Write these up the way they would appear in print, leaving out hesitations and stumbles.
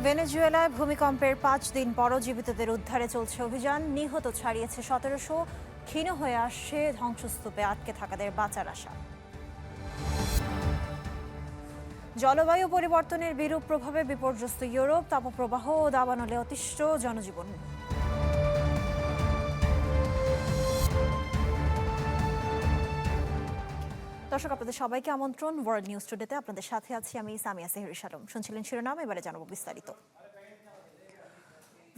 ভেনেজুয়েলায় ভূমিকম্পের ৫ দিন পরও জীবিতদের উদ্ধারে চলছে অভিযান। নিহত ছাড়িয়েছে ১৭০০, ক্ষীণ হয়ে আসছে ধ্বংসস্তূপে আটকে থাকাদের বাঁচার আশা। জলবায়ু পরিবর্তনের বিরূপ প্রভাবে বিপর্যস্ত ইউরোপ, তাপপ্রবাহ ও দাবানলে অতিষ্ঠ জনজীবন। দর্শক, আপনাদের সবাইকে আমন্ত্রণ ওয়ার্ল্ড নিউজ টুডেতে। আপনাদের সাথে আছি আমি সামিয়া সেহরিস আলম। শুনছিলেন শিরোনাম, এবারে জানাবো বিস্তারিত।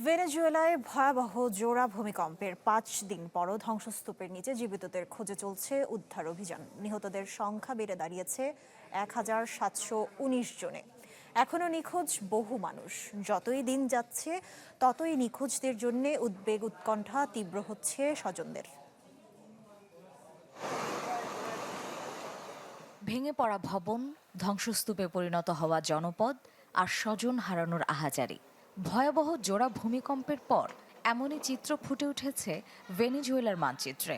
ভেনেজুয়েলায় ভয়াবহ জোড়া ভূমিকম্পের ৫ দিন পরও ধ্বংসস্তূপের নিচে জীবিতদের খোঁজে চলছে উদ্ধার অভিযান। নিহতদের সংখ্যা বেড়ে দাঁড়িয়েছে ১,৭১৯ জনে। এখনও নিখোঁজ বহু মানুষ। যতই দিন যাচ্ছে ততই নিখোঁজদের জন্য উদ্বেগ উৎকণ্ঠা তীব্র হচ্ছে স্বজনদের। ভেঙে পড়া ভবন, ধ্বংসস্তূপে পরিণত হওয়া জনপদ আর স্বজন হারানোর আহাজারি। ভয়াবহ জোড়া ভূমিকম্পের পর এমনই চিত্র ফুটে উঠেছে ভেনেজুয়েলার মানচিত্রে।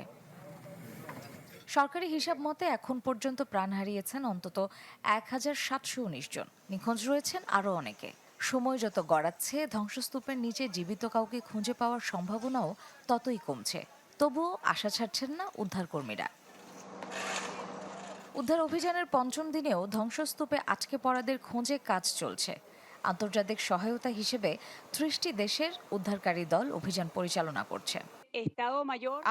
সরকারি হিসাব মতে এখন পর্যন্ত প্রাণ হারিয়েছেন অন্তত ১,৭১৯ জন। নিখোঁজ রয়েছেন আরও অনেকে। সময় যত গড়াচ্ছে, ধ্বংসস্তূপের নিচে জীবিত কাউকে খুঁজে পাওয়ার সম্ভাবনাও ততই কমছে। তবুও আশা ছাড়ছেন না উদ্ধারকর্মীরা। উদ্ধার অভিযানের পঞ্চম দিনেও ধ্বংসস্তূপে আটকে পড়াদের খোঁজে কাজ চলছে। আন্তর্জাতিক সহায়তা হিসেবে ৩০টি দেশের উদ্ধারকারী দল অভিযান পরিচালনা করছে।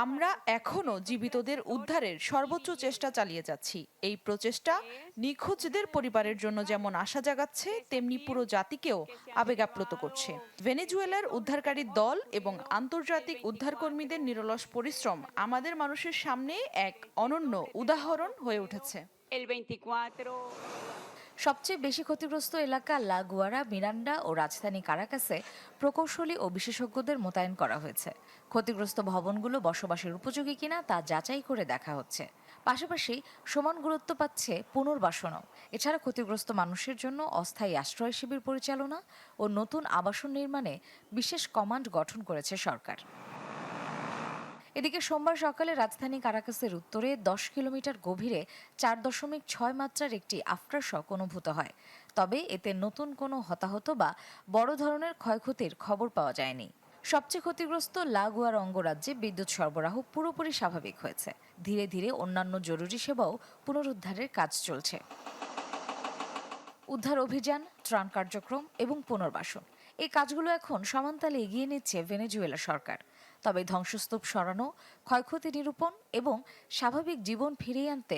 আমরা এখনো জীবিতদের উদ্ধারের সর্বোচ্চ চেষ্টা চালিয়ে যাচ্ছি। এই প্রচেষ্টা নিখোঁজদের পরিবারের জন্য যেমন আশা জাগাচ্ছে, তেমনি পুরো জাতিকেও আবেগ আপ্লুত করছে। ভেনেজুয়েলার উদ্ধারকারী দল এবং আন্তর্জাতিক উদ্ধারকর্মীদের নিরলস পরিশ্রম আমাদের মানুষের সামনে এক অনন্য উদাহরণ হয়ে উঠেছে। সবচেয়ে বেশি ক্ষতিগ্রস্ত এলাকা লা গুয়ারা, মিরান্ডা ও রাজধানী কারাকাসে প্রকৌশলী ও বিশেষজ্ঞদের মোতায়েন করা হয়েছে। ক্ষতিগ্রস্ত ভবনগুলো বসবাসের উপযোগী কিনা তা যাচাই করে দেখা হচ্ছে। পাশাপাশি সমান গুরুত্ব পাচ্ছে পুনর্বাসনও। এছাড়া ক্ষতিগ্রস্ত মানুষের জন্য অস্থায়ী আশ্রয় শিবির পরিচালনা ও নতুন আবাসন নির্মাণে বিশেষ কমান্ড গঠন করেছে সরকার। এদিকে সোমবার সকালে রাজধানী কারাকাসের উত্তরে ১০ কিলোমিটার গভীরে ৪.৬ মাত্রার একটি আফটারশক অনুভূত হয়। তবে এতে নতুন কোনো হতাহত বা বড় ধরনের ক্ষয়ক্ষতির খবর পাওয়া যায়নি। সবচেয়ে ক্ষতিগ্রস্ত লা গুয়ারা অঙ্গরাজ্যে বিদ্যুৎ সরবরাহ পুরোপুরি স্বাভাবিক হয়েছে। ধীরে ধীরে অন্যান্য জরুরি সেবাও পুনরুদ্ধারের কাজ চলছে। উদ্ধার অভিযান, ত্রাণ কার্যক্রম এবং পুনর্বাসন, এই কাজগুলো এখন সমানতালে এগিয়ে নিচ্ছে ভেনেজুয়েলা সরকার। তবে ধ্বংসস্তূপ সরানো, ক্ষয়ক্ষতি নিরূপণ এবং স্বাভাবিক জীবন ফিরিয়ে আনতে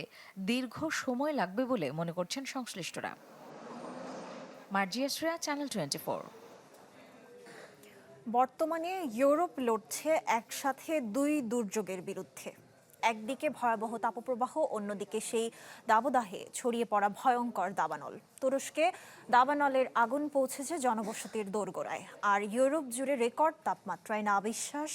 দীর্ঘ সময় লাগবে বলে মনে করছেন সংশ্লিষ্টরা। মার্জিয়া শ্রেয়া, চ্যানেল 24। বর্তমানে ইউরোপ লড়ছে একসাথে দুই দুর্যোগের বিরুদ্ধে। একদিকে ভয়াবহ তাপপ্রবাহ, অন্যদিকে সেই দাবদাহে ছড়িয়ে পড়া ভয়ঙ্কর দাবানল। তুরস্কে দাবানলের আগুন পৌঁছেছে জনবসতির দোরগোড়ায়, আর ইউরোপ জুড়ে রেকর্ড তাপমাত্রায় নাভিশ্বাস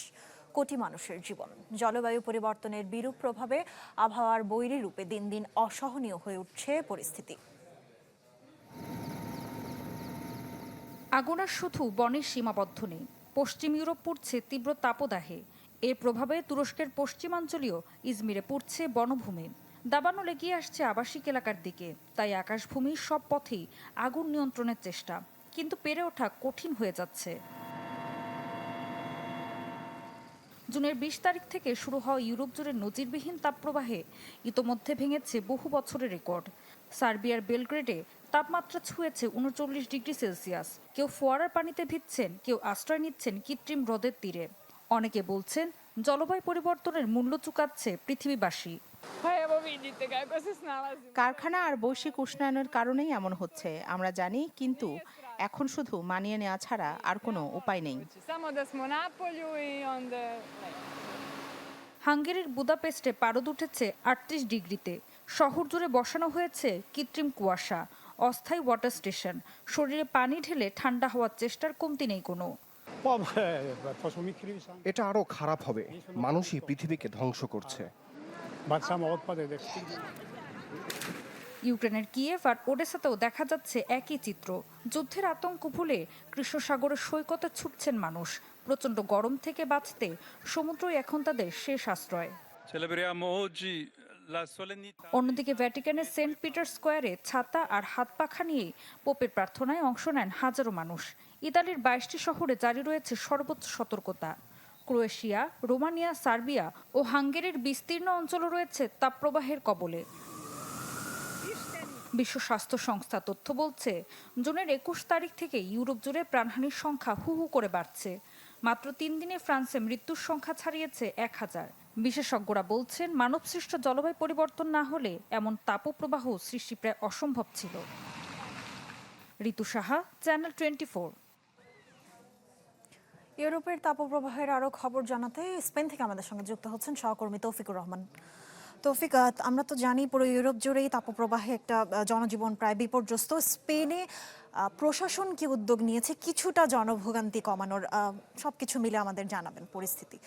কোটি মানুষের জীবন। জলবায়ু পরিবর্তনের বিরূপ প্রভাবে আবহাওয়ার বৈরী রূপে দিন দিন অসহনীয় হয়ে উঠছে পরিস্থিতি। আগুন আর শুধু বনের সীমাবদ্ধ নেই, পশ্চিম ইউরোপ পুড়ছে তীব্র তাপদাহে। এর প্রভাবে তুরস্কের পশ্চিমাঞ্চলীয় ইজমিরে পুড়ছে বনভূমি। দাবানল এগিয়ে আসছে আবাসিক এলাকার দিকে, তাই আকাশভূমির সব পথেই আগুন নিয়ন্ত্রণের চেষ্টা, কিন্তু পেরে ওঠা কঠিন হয়ে যাচ্ছে। জুনের ২০ তারিখ থেকে শুরু হওয়া ইউরোপ জুড়ে নজিরবিহীন তাপপ্রবাহে ইতোমধ্যে ভেঙেছে বহু বছরের রেকর্ড। সার্বিয়ার বেলগ্রেডে তাপমাত্রা ছুঁয়েছে ৩৯ ডিগ্রি সেলসিয়াস। কেউ ফোয়ারার পানিতে ভিজছেন, কেউ আশ্রয় নিচ্ছেন কৃত্রিম হ্রদের তীরে। অনেকে বলছেন জলবায়ু পরিবর্তনের মূল্য চুকাচ্ছে পৃথিবীবাসী। কারখানা আর বৈশ্বিক উষ্ণায়নের কারণেই এমন হচ্ছে আমরা জানি, কিন্তু এখন শুধু মানিয়ে নেওয়া ছাড়া আর কোনো উপায় নেই। হাঙ্গেরির বুদাপেস্টে পারদ উঠেছে ৩৮ ডিগ্রিতে। শহর জুড়ে বসানো হয়েছে কৃত্রিম কুয়াশা, অস্থায়ী ওয়াটার স্টেশন। শরীরে পানি ঢেলে ঠান্ডা হওয়ার চেষ্টার কমতি নেই কোনো। এটা আরো খারাপ হবে। মানুষই পৃথিবীকে ধ্বংস করছে। ইউক্রেনের কিয়েভ আর ওডেসাতেও দেখা যাচ্ছে একই চিত্র। যুদ্ধের আতঙ্ক ভুলে কৃষ্ণ সাগরের সৈকতে ছুটছেন মানুষ। প্রচণ্ড গরম থেকে বাঁচতে সমুদ্রই এখন তাদের শেষ আশ্রয়। অন্যদিকে ভ্যাটিকানের সেন্ট পিটার স্কোয়ারে ছাতা আর হাত পাখা নিয়েই পোপের প্রার্থনায় অংশ নেন হাজারো মানুষ। ইতালির 22টি শহরে জারি রয়েছে সর্বোচ্চ সতর্কতা। ক্রোয়েশিয়া, রোমানিয়া, সার্বিয়া ও হাঙ্গেরির বিস্তীর্ণ অঞ্চলও রয়েছে তাপপ্রবাহের কবলে। বিশ্ব স্বাস্থ্য সংস্থা তথ্য বলছে, জুনের 21 তারিখ থেকে ইউরোপ জুড়ে প্রাণহানির সংখ্যা হু হু করে বাড়ছে। মাত্র 3 দিনে ফ্রান্সে মৃত্যুর সংখ্যা ছাড়িয়েছে 1000। বিশেষজ্ঞরা বলছেন, মানবসৃষ্ট জলবায়ু পরিবর্তন না হলে এমন তাপপ্রবাহ সৃষ্টি প্রায় অসম্ভব ছিল। ঋতু সাহা, চ্যানেল 24। ইউরোপের তাপপ্রবাহের আরও খবর জানাতে স্পেন থেকে আমাদের সঙ্গে যুক্ত হচ্ছেন সহকর্মী তৌফিকুর রহমান। তৌফিক, আমরা তো জানি পুরো ইউরোপ জুড়েই তাপপ্রবাহে একটা জনজীবন প্রায় বিপর্যস্ত। স্পেনে প্রশাসন কি উদ্যোগ নিয়েছে কিছুটা জনভোগান্তি কমানোর? সবকিছু মিলে আমাদের জানাবেন পরিস্থিতি।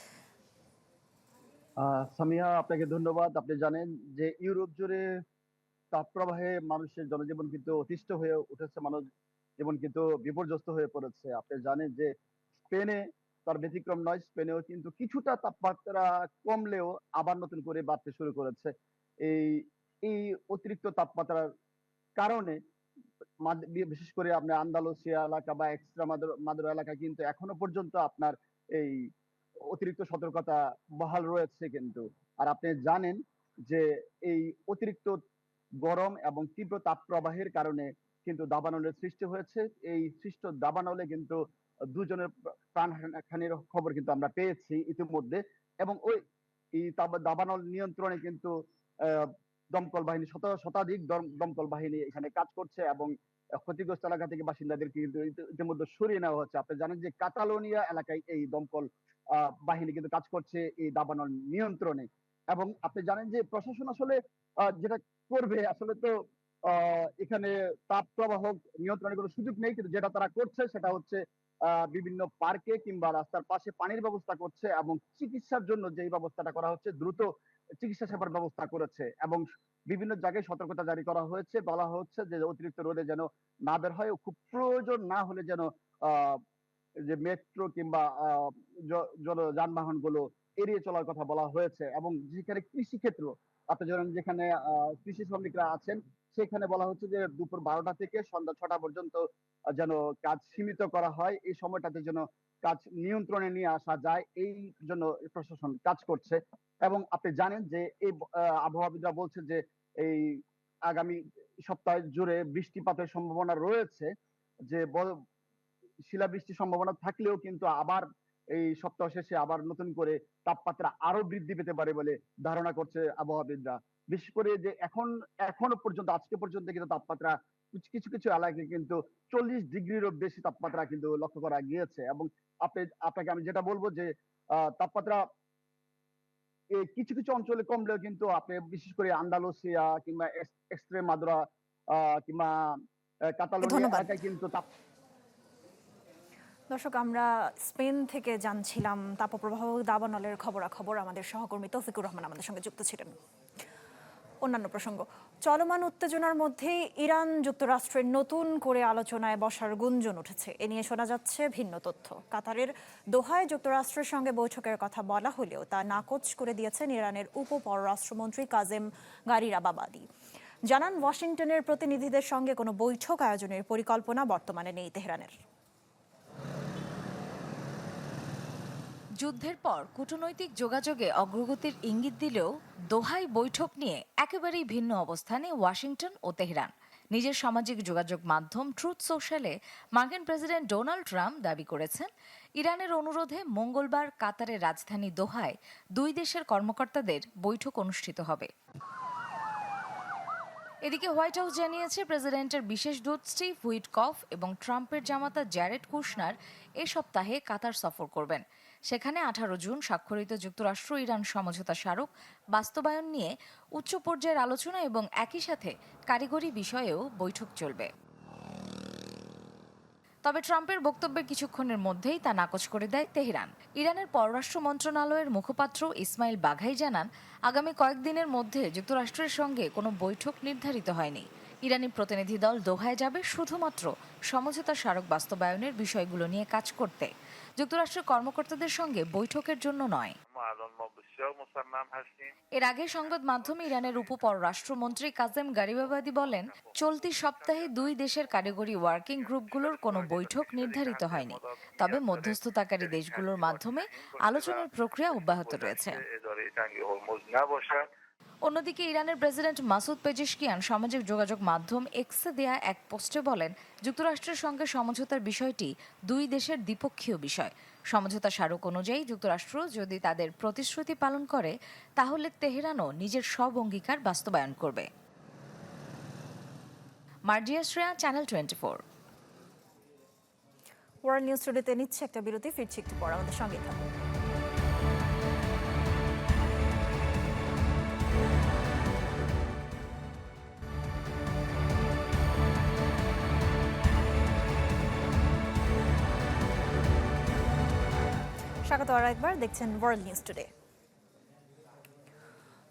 সামিয়া, আপনাকে ধন্যবাদ। আপনি জানেন যে ইউরোপ জুড়ে তাপপ্রবাহে মানুষের জনজীবন কিন্তু অতিষ্ঠ হয়ে উঠেছে, মানুষ জীবন কিন্তু বিপর্যস্ত হয়ে পড়েছে। আপনি জানেন যে স্পেনে তার ব্যতিক্রম নয়, স্পেনেও কিন্তু কিছুটা তাপমাত্রা কমলেও আবার নতুন করে বাড়তে শুরু করেছে। এই এই অতিরিক্ত তাপমাত্রার কারণে বিশেষ করে আপনার আন্দালুসিয়া এলাকা বা মাদুরা এলাকা কিন্তু এখনো পর্যন্ত আপনার এই অতিরিক্ত সতর্কতা বহাল রয়েছে কিন্তু। আর আপনি জানেন যে এই অতিরিক্ত গরম এবং তীব্র তাপপ্রবাহের কারণে কিন্তু দাবানলের সৃষ্টি হয়েছে। এই সৃষ্ট দাবানলে কিন্তু দুজনের প্রাণহানির খবর কিন্তু আমরা পেয়েছি ইতিমধ্যে, এবং ওই এই দাবানল নিয়ন্ত্রণে কিন্তু দমকল বাহিনী শতাধিক দমকল বাহিনী এখানে কাজ করছে এবং ক্ষতিগ্রস্ত এলাকা থেকে বাসিন্দাদেরকে কিন্তু ইতিমধ্যে সরিয়ে নেওয়া হচ্ছে। আপনি জানেন যে কাতালোনিয়া এলাকায় এই দমকল বাহিনী কিন্তু কাজ করছে এই দাবানল নিয়ন্ত্রণে। এবং আপনি জানেন যে প্রশাসন আসলে যেটা করবে, আসলে তো এখানে তাপ প্রবাহ নিয়ন্ত্রণের কোনো সুযোগ নেই, কিন্তু যেটা তারা করছে সেটা হচ্ছে বিভিন্ন পার্কে কিংবা রাস্তার পাশে পানির ব্যবস্থা করছে এবং চিকিৎসার জন্য যেই ব্যবস্থাটা করা হচ্ছে, দ্রুত চিকিৎসা সেবার ব্যবস্থা করেছে এবং বিভিন্ন জায়গায় সতর্কতা জারি করা হয়েছে। বলা হচ্ছে যে অতিরিক্ত রোদে যেন না বের হয়, খুব প্রয়োজন না হলে যেন যে মেট্রো কিংবা যানবাহন গুলো এড়িয়ে চলার কথা বলা হয়েছে। এবং যেখানে কৃষি ক্ষেত্র, আপনি জানেন যেখানে কৃষি শ্রমিকরা আছেন, সেখানে বলা হচ্ছে যে দুপুর 12টা থেকে সন্ধ্যা 6টা পর্যন্ত যেন কাজ সীমিত করা হয়। এই সময়টাতে যেন কাজ নিয়ন্ত্রণে নিয়ে আসা যায়, এই জন্য প্রশাসন কাজ করছে। এবং আপনি জানেন যে এই আবহাওয়াবিদরা বলছে যে এই আগামী সপ্তাহ জুড়ে বৃষ্টিপাতের সম্ভাবনা রয়েছে, যে শিলাবৃষ্টির সম্ভাবনা থাকলেও কিন্তু আবার এই সপ্তাহ শেষে আবার নতুন করে তাপমাত্রা আরো বৃদ্ধি পেতে পারে বলে ধারণা করছে আবহাওয়াবিদরা। বিশেষ করে যে এখনো পর্যন্ত আজকে পর্যন্ত কিন্তু তাপমাত্রা কিছু কিছু এলাকায় কিন্তু 40 ডিগ্রিরও বেশি তাপমাত্রা কিন্তু লক্ষ্য করা গিয়েছে। এবং আপনাকে আমি যেটা বলবো যে তাপমাত্রা কিছু কিছু অঞ্চলে কমলেও কিন্তু আপনি বিশেষ করে আন্দালুসিয়া কিংবা এক্সট্রেমাদুরা কিংবা কাতালোনিয়া এলাকায় কিন্তু দর্শক, আমরা স্পেন থেকে জানছিলাম তাপপ্রবাহ দাবানলের খবরাখবর। আমাদের সহকর্মী তৌফিকুর রহমান আমাদের সঙ্গে যুক্ত ছিলেন। অন্যান্য প্রসঙ্গ, চলমান উত্তেজনার মধ্যে ইরান যুক্তরাষ্ট্রের নতুন করে আলোচনায় বসার গুঞ্জন উঠেছে। এ নিয়ে শোনা যাচ্ছে ভিন্ন তথ্য। কাতারের দোহায় যুক্তরাষ্ট্রের সঙ্গে বৈঠকের কথা বলা হলেও তা নাকচ করে দিয়েছেন ইরানের উপ পররাষ্ট্রমন্ত্রী কাজেম গারিরাবাবাদি। জানান, ওয়াশিংটনের প্রতিনিধিদের সঙ্গে কোনো বৈঠক আয়োজনের পরিকল্পনা বর্তমানে নেই তেহরানের। যুদ্ধের পর কূটনৈতিক যোগাযোগে অগ্রগতির ইঙ্গিত দিলেও দোহায় বৈঠক নিয়ে একেবারেই ভিন্ন অবস্থানে ওয়াশিংটন ও তেহরান। নিজের সামাজিক যোগাযোগ মাধ্যম ট্রুথ সোশ্যালে মার্কিন প্রেসিডেন্ট ডোনাল্ড ট্রাম্প দাবি করেছেন, ইরানের অনুরোধে মঙ্গলবার কাতারের রাজধানী দোহায় দুই দেশের কর্মকর্তাদের বৈঠক অনুষ্ঠিত হবে। এদিকে হোয়াইট হাউস জানিয়েছে, প্রেসিডেন্টের বিশেষ দূত স্টিভ হুইটকফ এবং ট্রাম্পের জামাতা জ্যারেড কুশনার এ সপ্তাহে কাতার সফর করবেন। সেখানে 18 জুন স্বাক্ষরিত যুক্তরাষ্ট্র ইরান সমঝোতা স্মারক বাস্তবায়ন নিয়ে উচ্চ পর্যায়ের আলোচনা এবং একই সাথে কারিগরি বিষয়েও বৈঠক চলবে। তবে ট্রাম্পের বক্তব্যের কিছুক্ষণের মধ্যেই তা নাকচ করে দেয় তেহরান। ইরানের পররাষ্ট্র মন্ত্রণালয়ের মুখপাত্র ইসমাইল বাঘাই জানান, আগামী কয়েকদিনের মধ্যে যুক্তরাষ্ট্রের সঙ্গে কোনো বৈঠক নির্ধারিত হয়নি। ইরানি প্রতিনিধি দল দোহায় যাবে শুধুমাত্র সমঝোতা স্মারক বাস্তবায়নের বিষয়গুলো নিয়ে কাজ করতে, যুক্তরাষ্ট্রের কর্মকর্তাদের সঙ্গে বৈঠকের জন্য নয়। এর আগে সংবাদ মাধ্যমে ইরানের উপপররাষ্ট্রমন্ত্রী কাজেম গারিবাবাদি বলেন, চলতি সপ্তাহে দুই দেশের কারিগরি ওয়ার্কিং গ্রুপগুলোর কোনো বৈঠক নির্ধারিত হয়নি, তবে মধ্যস্থতাকারী দেশগুলোর মাধ্যমে আলোচনার প্রক্রিয়া অব্যাহত রয়েছে। অন্যদিকে ইরানের প্রেসিডেন্ট মাসুদ পেজেশকিয়ান সামাজিক যোগাযোগ মাধ্যম এক্সে দেয়া এক পোস্টে বলেন, যুক্তরাষ্ট্রের সঙ্গে সমঝোতার বিষয়টি দুই দেশের দ্বিপক্ষীয় বিষয়। সমঝোতা স্মারক অনুযায়ী যুক্তরাষ্ট্র যদি তাদের প্রতিশ্রুতি পালন করে, তাহলে তেহরানও নিজের সব অঙ্গীকার বাস্তবায়ন করবে। Marjia Shreya, channel 24। World news টুডেতে নিচ্ছে একটা বিরতি, ফিরছি একটু পর, আমাদের সঙ্গে থাকুন। স্বাগত আর একবার, দেখছেন ওয়ার্ল্ড নিউজ টুডে।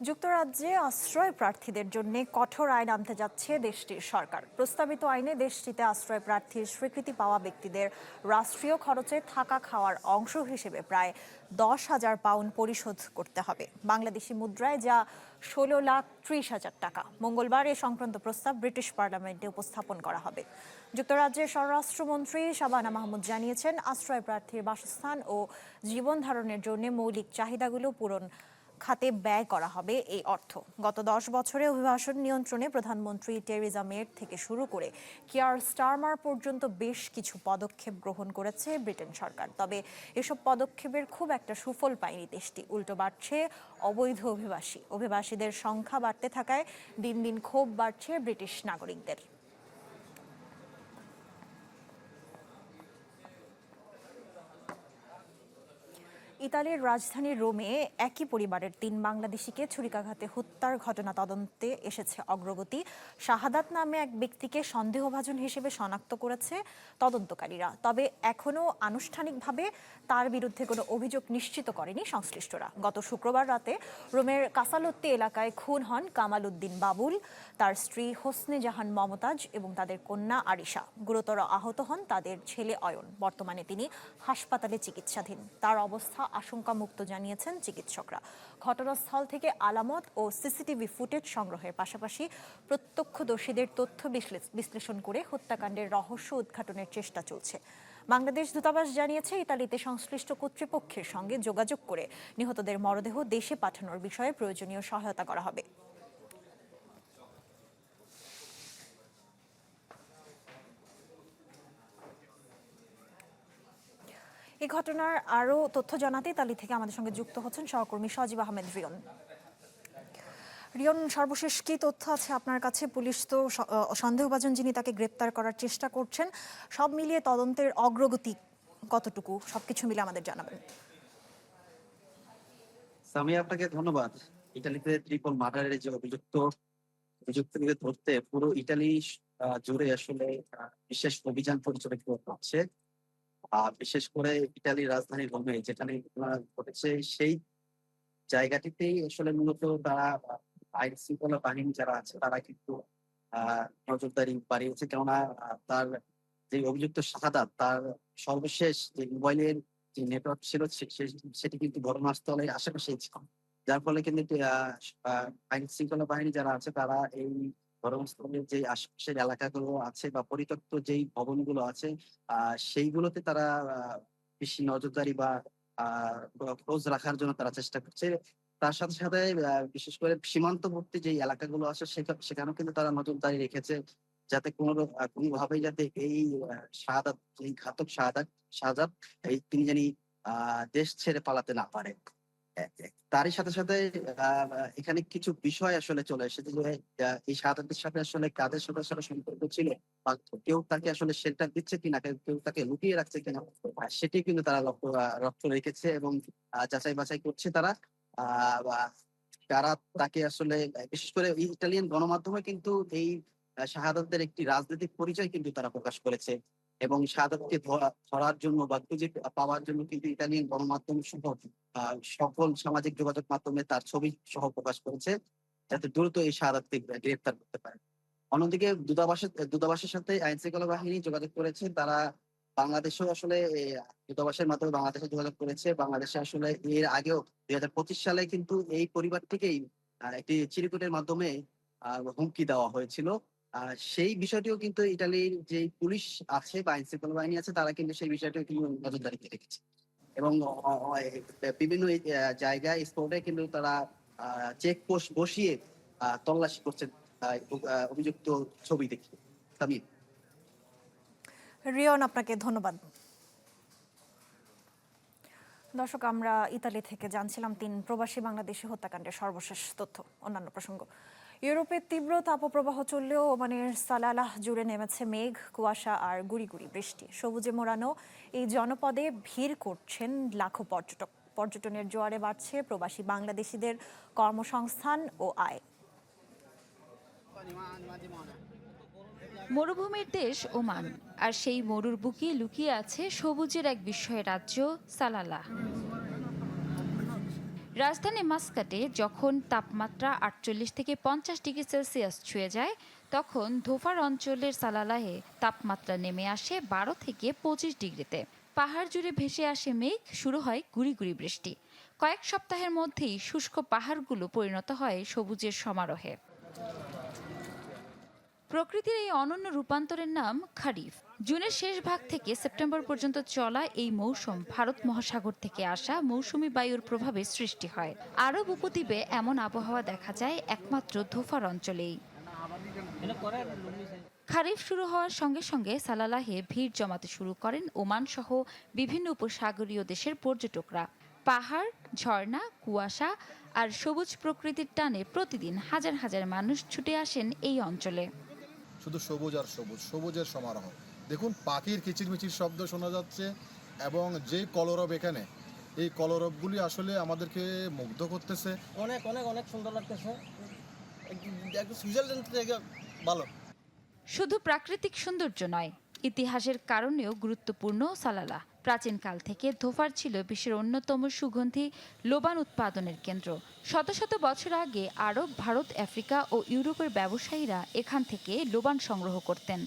যুক্তরাজ্যে আশ্রয় প্রার্থীদের জন্য কঠোর আইন আনতে যাচ্ছে দেশটির সরকার। প্রস্তাবিত আইনে দেশটিতে আশ্রয় প্রার্থীর স্বীকৃতি পাওয়া ব্যক্তিদের রাষ্ট্রীয় খরচে থাকা খাওয়ার অংশ হিসেবে প্রায় 10,000 পাউন্ড পরিশোধ করতে হবে, বাংলাদেশি মুদ্রায় যা 16,30,000 টাকা। মঙ্গলবার এ সংক্রান্ত প্রস্তাব ব্রিটিশ পার্লামেন্টে উপস্থাপন করা হবে। যুক্তরাজ্যের স্বরাষ্ট্রমন্ত্রী শাবানা মাহমুদ জানিয়েছেন, আশ্রয় প্রার্থীর বাসস্থান ও জীবন ধারণের জন্য মৌলিক চাহিদাগুলো পূরণ খাতে ব্যয় করা হবে এই অর্থ। গত 10 বছরে অভিবাসন নিয়ন্ত্রণে প্রধানমন্ত্রী টেরিজা মের থেকে শুরু করে কিয়ার স্টারমার পর্যন্ত বেশ কিছু পদক্ষেপ গ্রহণ করেছে ব্রিটেন সরকার। তবে এসব পদক্ষেপের খুব একটা সুফল পায়নি দেশটি। উল্টো বাড়ছে অবৈধ অভিবাসীদের সংখ্যা বাড়তে থাকায় দিন দিন ক্ষোভ বাড়ছে ব্রিটিশ নাগরিকদের। ইতালির রাজধানী রোমে একই পরিবারের 3 বাংলাদেশিকে ছুরিকাঘাতে হত্যার ঘটনা তদন্তে এসেছে অগ্রগতি। শাহাদাত নামে এক ব্যক্তিকে সন্দেহভাজন হিসেবে শনাক্ত করেছে তদন্তকারীরা, তবে এখনও আনুষ্ঠানিকভাবে তার বিরুদ্ধে কোনো অভিযোগ নিশ্চিত করেনি সংশ্লিষ্টরা। গত শুক্রবার রাতে রোমের কাসালোত্তি এলাকায় খুন হন কামাল উদ্দিন বাবুল, তার স্ত্রী হোসনে জাহান মমতাজ এবং তাদের কন্যা আরিশা। গুরুতর আহত হন তাদের ছেলে অয়ন। বর্তমানে তিনি হাসপাতালে চিকিৎসাধীন। তার অবস্থা আশঙ্কামুক্ত জানিয়েছেন চিকিৎসকরা। ঘটনাস্থল থেকে আলামত ও সিসিটিভি ফুটেজ সংগ্রহের পাশাপাশি প্রত্যক্ষদর্শীদের তথ্য বিশ্লেষণ করে হত্যাকাণ্ডের রহস্য উদ্ঘাটনের চেষ্টা চলছে। বাংলাদেশ দূতাবাস জানিয়েছে, ইতালিতে সংশ্লিষ্ট কর্তৃপক্ষের সঙ্গে যোগাযোগ করে নিহতদের মরদেহ দেশে পাঠানোর বিষয়ে প্রয়োজনীয় সহায়তা করা হবে। এই ঘটনার আরও তথ্য জানাতে ইতালি থেকে আমাদের সঙ্গে যুক্ত হচ্ছেন সহকর্মী সজীব আহমেদ রিয়ন। রিয়ন, সর্বশেষ কি তথ্য আছে আপনার কাছে? পুলিশ তো সন্দেহভাজন যিনি তাকে গ্রেপ্তার করার চেষ্টা করছেন, সব মিলিয়ে তদন্তের অগ্রগতি কতটুকু, সবকিছু মিলে আমাদের জানাবেন। সামিয়া, আপনাকে ধন্যবাদ। ইতালিতে ট্রিপল মার্ডারের যে অভিযুক্তকে ধরতে পুরো ইতালি জুড়ে আসলে বিশেষ অভিযান পরিচালিত হচ্ছে। বিশেষ করে ইতালির রাজধানী রোমে যেখানে ঘটেছে সেই জায়গাটিতেই আসলে মূলত তারা আইন শৃঙ্খলা বাহিনী যারা আছে তারা কিন্তু নজরদারি বাড়িয়েছে। কেননা তার যে অভিযুক্ত শাহাদাত, তার সর্বশেষ যে মোবাইলের যে নেটওয়ার্ক ছিল সেটি কিন্তু ঘটনাস্থলের আশেপাশেই ছিল, যার ফলে কিন্তু আইন শৃঙ্খলা বাহিনী যারা আছে তারা এই ঘটনাস্থলের যে আশেপাশের এলাকাগুলো আছে বা পরিত্যক্ত যেই ভবনগুলো আছে সেইগুলোতে তারা বেশি নজরদারি বা খোঁজ রাখার জন্য তারা চেষ্টা করছে। তার সাথে সাথে বিশেষ করে সীমান্তবর্তী যে এলাকাগুলো আছে সেখানেও কিন্তু তারা নজরদারি রেখেছে, যাতে কোনোভাবেই যাতে এই শাহাদাত, এই ঘাতক শাহাদাত তিনি জানি দেশ ছেড়ে পালাতে না পারে। তারই সাথে সাথে এখানে কিছু বিষয় আসলে চলে এসেছে যে এই শাহাদাতের সাথে আসলে কাদের সাথে আসলে সম্পর্ক ছিল, বা কেউ তাকে আসলে শেল্টার দিচ্ছে কিনা, কেউ তাকে লুকিয়ে রাখছে কিনা, সেটি কিন্তু তারা লক্ষ্য রেখেছে এবং যাচাই বাছাই করছে তারা। তারা তাকে আসলে বিশেষ করে ইতালিয়ান গণমাধ্যমে কিন্তু এই শাহাদাতের একটি রাজনৈতিক পরিচয় কিন্তু তারা প্রকাশ করেছে এবং শাহাদাতকে ধরার জন্য বা খুঁজে পাওয়ার জন্য কিন্তু ইতালিয়ান গণমাধ্যম সহ সকল সামাজিক যোগাযোগ মাধ্যমে তার ছবি সহ প্রকাশ করেছে, যাতে দ্রুত এই শাহাদাতকে গ্রেফতার করতে পারে। অন্যদিকে দূতাবাসের সাথে আইন শৃঙ্খলা বাহিনী যোগাযোগ করেছে। তারা বাংলাদেশেও আসলে দূতাবাসের মাধ্যমে বাংলাদেশে যোগাযোগ করেছে। বাংলাদেশে আসলে এর আগেও ২০২৫ সালে কিন্তু এই পরিবারটিকেই একটি চিরকুটের মাধ্যমে হুমকি দেওয়া হয়েছিল। সেই বিষয়টিও কিন্তু ইতালির যে পুলিশ আছে বা আইনশৃঙ্খলা বাহিনী আছে তারা কিন্তু সেই বিষয়টিও কিন্তু নজরদারিতে রেখেছে। এবং বিভিন্ন জায়গায় স্পটে কিন্তু তারা চেকপোস্ট বসিয়ে তল্লাশি করছে অভিযুক্ত ছবি দেখে। তামিম। রিয়ন, আপনাকে ধন্যবাদ। দর্শক, আমরা ইতালি থেকে জানছিলাম ৩ প্রবাসী বাংলাদেশি হত্যাকাণ্ডের সর্বশেষ তথ্য। অন্যান্য প্রসঙ্গ, ইউরোপে তীব্র তাপপ্রবাহ চললেও ওমানের সালালাহ জুড়ে নেমেছে মেঘ, কুয়াশা আর গুড়ি গুড়ি বৃষ্টি। সবুজে মোড়ানো এই জনপদে ভিড় করছেন লাখো পর্যটক। পর্যটনের জোয়ারে বাড়ছে প্রবাসী বাংলাদেশিদের কর্মসংস্থান ও আয়। মরুভূমির দেশ ওমান, আর সেই মরুর বুকে লুকিয়ে আছে সবুজের এক বিস্ময়ের রাজ্য সালালাহ। রাজধানী মাস্কাটে যখন তাপমাত্রা ৪৮ থেকে ৫০ ডিগ্রি সেলসিয়াস ছুঁয়ে যায়, তখন ধোফার অঞ্চলের সালালাহে তাপমাত্রা নেমে আসে ১২ থেকে ২৫ ডিগ্রিতে। পাহাড় জুড়ে ভেসে আসে মেঘ, শুরু হয় গুড়ি গুড়ি বৃষ্টি। কয়েক সপ্তাহের মধ্যেই শুষ্ক পাহাড়গুলো পরিণত হয় সবুজের সমারোহে। প্রকৃতির এই অনন্য রূপান্তরের নাম খারিফ। জুনের শেষ ভাগ থেকে সেপ্টেম্বর পর্যন্ত চলা এই মৌসুম ভারত মহাসাগর থেকে আসা মৌসুমী বায়ুর প্রভাবে সৃষ্টি হয়। আরব উপদ্বীপে এমন আবহাওয়া দেখা যায় একমাত্র ধোফার অঞ্চলেই। খারিফ শুরু হওয়ার সঙ্গে সঙ্গে সালালাহে ভিড় জমাতে শুরু করেন ওমান সহ বিভিন্ন উপসাগরীয় দেশের পর্যটকরা। পাহাড়, ঝর্ণা, কুয়াশা আর সবুজ প্রকৃতির টানে প্রতিদিন হাজার হাজার মানুষ ছুটে আসেন এই অঞ্চলে। শুধু সবুজ আর সবুজ, সবুজের সমারোহ। দেখুন, পাখির কিচিরমিচির শব্দ শোনা যাচ্ছে এবং যে কলরব এখানে, এই কলরবগুলি আসলে আমাদেরকে মুগ্ধ করতেছে। অনেক অনেক অনেক সুন্দর লাগতেছে, সুইজারল্যান্ড থেকে ভালো। শুধু প্রাকৃতিক সৌন্দর্য নয়, ইতিহাসের কারণেও গুরুত্বপূর্ণ সালালাহ। প্রাচীনকাল থেকে ধোফার ছিল বিশ্বের অন্যতম সুগন্ধি লোবান উৎপাদনের কেন্দ্র। শত শত বছর আগে আরব, ভারত, আফ্রিকা ও ইউরোপের ব্যবসায়ীরা এখান থেকে লোবান সংগ্রহ করতেন।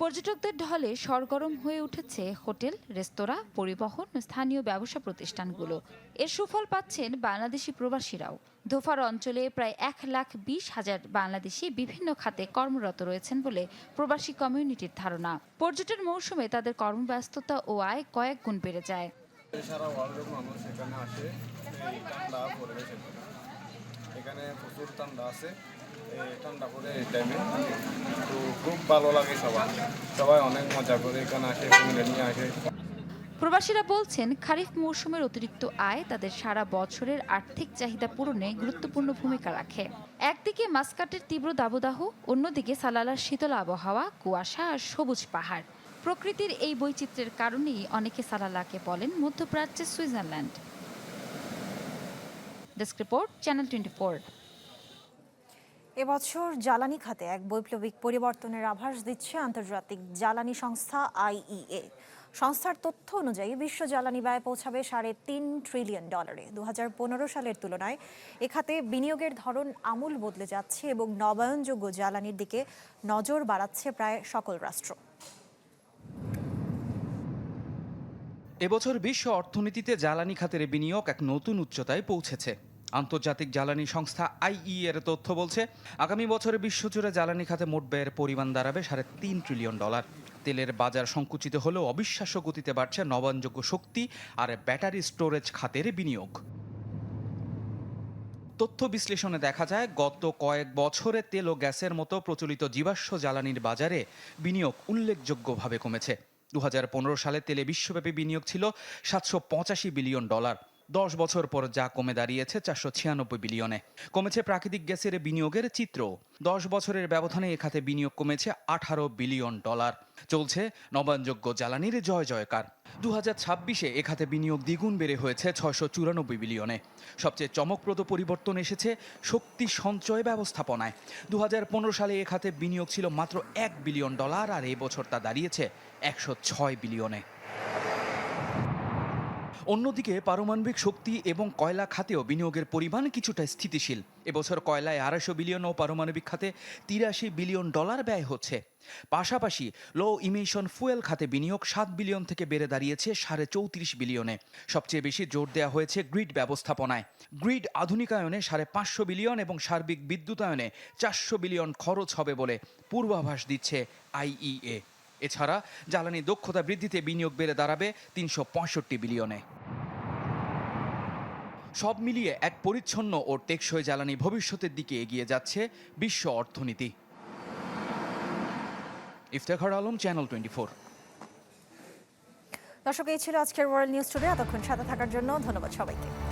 পর্যটকদের ঢলে সরগরম হয়ে উঠেছে হোটেল, রেস্তোরাঁ, পরিবহন, স্থানীয় ব্যবসা প্রতিষ্ঠানগুলো। এর সুফল পাচ্ছেন বাংলাদেশি প্রবাসীরাও। ধোফার অঞ্চলে প্রায় ১,২০,০০০ বাংলাদেশি বিভিন্ন খাতে কর্মরত রয়েছেন বলে প্রবাসী কমিউনিটির ধারণা। পর্যটন মৌসুমে তাদের কর্মব্যস্ততা ও আয় কয়েক গুণ বেড়ে যায়। সারা ওয়ার্ল্ডের মানুষ এখানে আসে, এই ঠান্ডা পরিবেশ, এখানে প্রচুর ঠান্ডা আছে, ঠান্ডা পড়ে এই টাইমে, তো খুব ভালো লাগে। সবাই অনেক মজা করে এখানে আসে, ফ্যামিলি নিয়ে আসে। প্রবাসীরা বলছেন, খারিফ মৌসুমের অতিরিক্ত আয় তাদের সারা বছরের আর্থিক চাহিদা পূরণে গুরুত্বপূর্ণ ভূমিকা রাখে। একদিকে মাস্কাটের তীব্র দাবদাহ, অন্যদিকে সালালার শীতল আবহাওয়া, কুয়াশা আর সবুজ পাহাড়। প্রকৃতির এই বৈচিত্র্যের কারণেই অনেকে সালালাকে বলেন মধ্যপ্রাচ্যের সুইজারল্যান্ড। Desk report, channel 24। এবছর জ্বালানি খাতে এক বৈপ্লবিক পরিবর্তনের আভাস দিচ্ছে আন্তর্জাতিক জ্বালানি সংস্থা IEA। সংস্থার তথ্য অনুযায়ী বিশ্ব জ্বালানি ব্যয় পৌঁছাবে $3.5 ট্রিলিয়ন। 2015 সালের তুলনায় এ খাতে বিনিয়োগের ধরন আমূল বদলে যাচ্ছে এবং নবায়নযোগ্য জ্বালানির দিকে নজর বাড়াচ্ছে প্রায় সকল রাষ্ট্র। এবছর বিশ্ব অর্থনীতিতে জ্বালানি খাতের বিনিয়োগ এক নতুন উচ্চতায় পৌঁছেছে। আন্তর্জাতিক জ্বালানি সংস্থা IEA এর তথ্য বলছে, আগামী বছরে বিশ্বজুড়ে জ্বালানি খাতে মোট ব্যয়ের পরিমাণ দাঁড়াবে $3.5 ট্রিলিয়ন। তেলের বাজার সংকুচিত হলেও অবিশ্বাস্য গতিতে বাড়ছে নবায়নযোগ্য শক্তি আর ব্যাটারি স্টোরেজ খাতের বিনিয়োগ। তথ্য বিশ্লেষণে দেখা যায়, গত কয়েক বছরে তেল ও গ্যাসের মতো প্রচলিত জীবাশ্ম জ্বালানির বাজারে বিনিয়োগ উল্লেখযোগ্যভাবে কমেছে। 2015 সালে তেলে বিশ্বব্যাপী বিনিয়োগ ছিল $785 বিলিয়ন। 10 বছর পর যা কমে দাঁড়িয়েছে $496 বিলিয়নে। কমেছে প্রাকৃতিক গ্যাসের বিনিয়োগের চিত্র। 10 বছরের ব্যবধানে এ খাতে বিনিয়োগ কমেছে $18 বিলিয়ন। চলছে নবায়নযোগ্য জ্বালানির জয় জয়কার। 2026-এ এ খাতে বিনিয়োগ দ্বিগুণ বেড়ে হয়েছে $694 বিলিয়নে। সবচেয়ে চমকপ্রদ পরিবর্তন এসেছে শক্তি সঞ্চয় ব্যবস্থাপনায়। 2015 সালে এ খাতে বিনিয়োগ ছিল মাত্র $1 বিলিয়ন, আর এবছর তা দাঁড়িয়েছে $106 বিলিয়নে। অন্যদিকে পারমাণবিক শক্তি এবং কয়লা খাতেও বিনিয়োগের পরিমাণ কিছুটা স্থিতিশীল। এবছর কয়লায় 250 বিলিয়ন ও পারমাণবিক খাতে 83 বিলিয়ন ডলার ব্যয় হচ্ছে। পাশাপাশি লো ইমিশন ফুয়েল খাতে বিনিয়োগ 7 বিলিয়ন থেকে বেড়ে দাঁড়িয়েছে 34.5 বিলিয়নে। সবচেয়ে বেশি জোর দেওয়া হয়েছে গ্রিড ব্যবস্থাপনায়। গ্রিড আধুনিকায়নে 550 বিলিয়ন এবং সার্বিক বিদ্যুতায়নে 400 বিলিয়ন খরচ হবে বলে পূর্বাভাস দিচ্ছে আইইএ। এছাড়া জ্বালানি দক্ষতা বৃদ্ধিতে বিনিয়োগ বেড়ে দাঁড়াবে 365 বিলিয়নে। সব মিলিয়ে এক পরিচ্ছন্ন ও টেকসই জ্বালানি ভবিষ্যতের দিকে এগিয়ে যাচ্ছে বিশ্ব অর্থনীতি। ইফতেখার আলম, চ্যানেল 24। দর্শক, এই ছিল আজকের ওয়ার্ল্ড নিউজ টুডে। এতক্ষণ সাথে থাকার জন্য ধন্যবাদ সবাইকে।